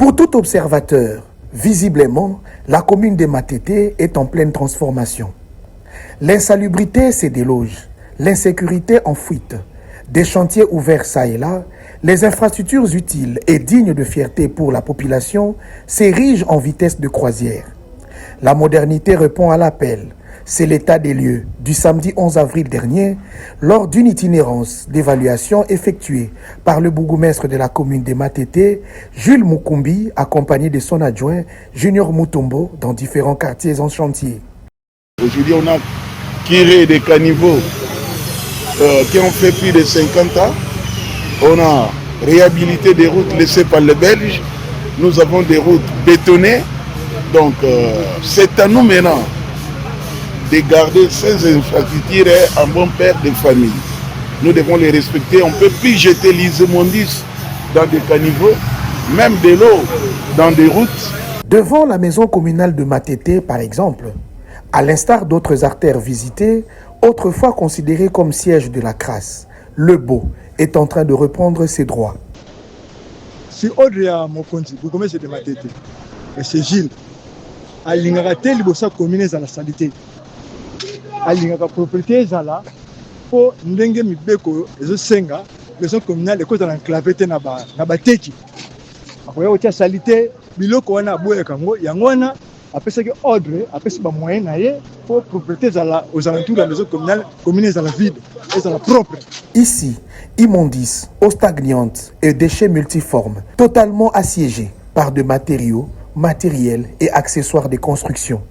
Pour tout observateur, visiblement, la commune de Matete est en pleine transformation. L'insalubrité se déloge, l'insécurité en fuite, des chantiers ouverts çà et là, les infrastructures utiles et dignes de fierté pour la population s'érigent en vitesse de croisière. La modernité répond à l'appel. C'est l'état des lieux du samedi 11 avril dernier lors d'une itinérance d'évaluation effectuée par le bourgmestre de la commune de Matete, Jules Mukumbi, accompagné de son adjoint Junior Mutombo dans différents quartiers en chantier. Aujourd'hui, on a tiré des caniveaux qui ont fait plus de 50 ans. On a réhabilité des routes laissées par les Belges. Nous avons des routes bétonnées. Donc, c'est à nous maintenant de garder ces infrastructures en bon père de famille. Nous devons les respecter. On ne peut plus jeter l'immondice dans des caniveaux, même de l'eau dans des routes. Devant la maison communale de Matete, par exemple, à l'instar d'autres artères visitées, autrefois considérées comme siège de la crasse, le Beau est en train de reprendre ses droits. Si Audrey Mokonzi, vous connaissez de Matete, et c'est Gilles, alingaka te liboso commune za la salité. Alingaka propriété za la po ndenge mibeko ezo senga maison communale ko za enclavé te na ba teki. Akoya otia salité biloko wana boye kango yango wana apesa que Audrey apesa ba moyen na ye pour propriété za la aux alentours de la maison communale commune za la vide et za la propre. Ici, immondices, eau stagnante et déchets multiformes, totalement assiégés par de matériaux, matériel et accessoires de construction.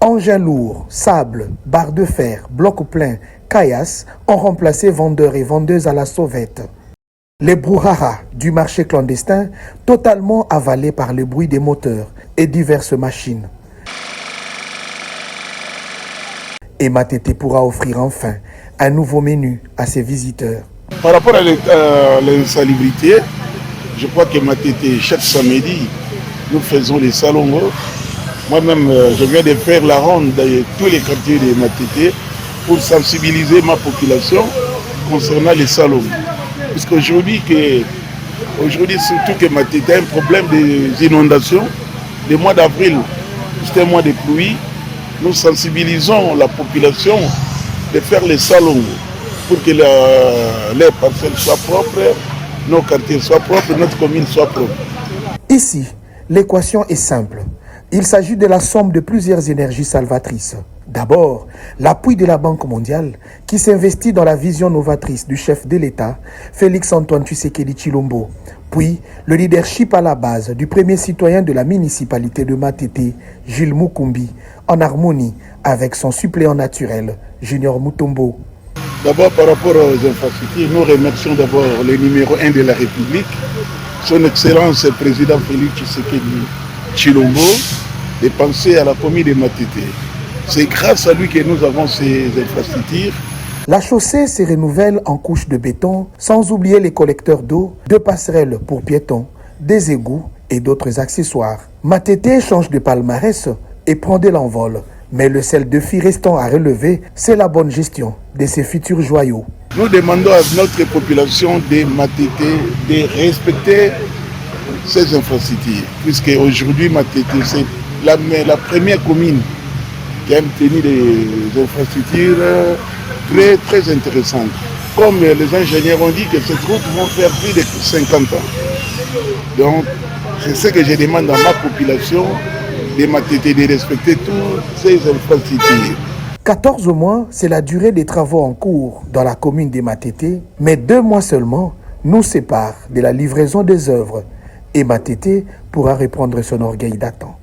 Engins lourds, sable, barres de fer, blocs pleins, caillasses ont remplacé vendeurs et vendeuses à la sauvette. Les brouhaha du marché clandestin totalement avalés par le bruit des moteurs et diverses machines. Et Matete pourra offrir enfin un nouveau menu à ses visiteurs. Par rapport à l'insalubrité, je crois que Matete, chaque samedi, nous faisons les salons. Moi-même, je viens de faire la ronde dans tous les quartiers de Matete pour sensibiliser ma population concernant les salons. Puisqu'aujourd'hui, surtout que Matete a un problème des inondations, le mois d'avril, c'est un mois de pluie, nous sensibilisons la population de faire les salons pour que les parcelles soient propres, nos quartiers soient propres, notre commune soit propre. Ici, l'équation est simple. Il s'agit de la somme de plusieurs énergies salvatrices. D'abord, l'appui de la Banque mondiale qui s'investit dans la vision novatrice du chef de l'État, Félix-Antoine Tshisekedi Tshilombo. Puis, le leadership à la base du premier citoyen de la municipalité de Matete, Jules Mukumbi, en harmonie avec son suppléant naturel, Junior Mutombo. D'abord, par rapport aux infrastructures, nous remercions d'abord le numéro 1 de la République, son Excellence le Président Félix Tshisekedi Tshilombo, de penser à la commune de Matete. C'est grâce à lui que nous avons ces infrastructures. La chaussée se renouvelle en couches de béton, sans oublier les collecteurs d'eau, deux passerelles pour piétons, des égouts et d'autres accessoires. Matete change de palmarès et prend de l'envol. Mais le seul défi restant à relever, c'est la bonne gestion de ces futurs joyaux. Nous demandons à notre population de Matete de respecter ces infrastructures, puisque aujourd'hui Matete c'est la première commune qui a obtenu des infrastructures très, très intéressantes. Comme les ingénieurs ont dit que ces routes vont faire plus de 50 ans. Donc, c'est ce que je demande à ma population de Matete de respecter toutes ces infrastructures. 14 mois, c'est la durée des travaux en cours dans la commune de Matete, mais 2 mois seulement nous séparent de la livraison des œuvres. Et Matete pourra reprendre son orgueil d'attente.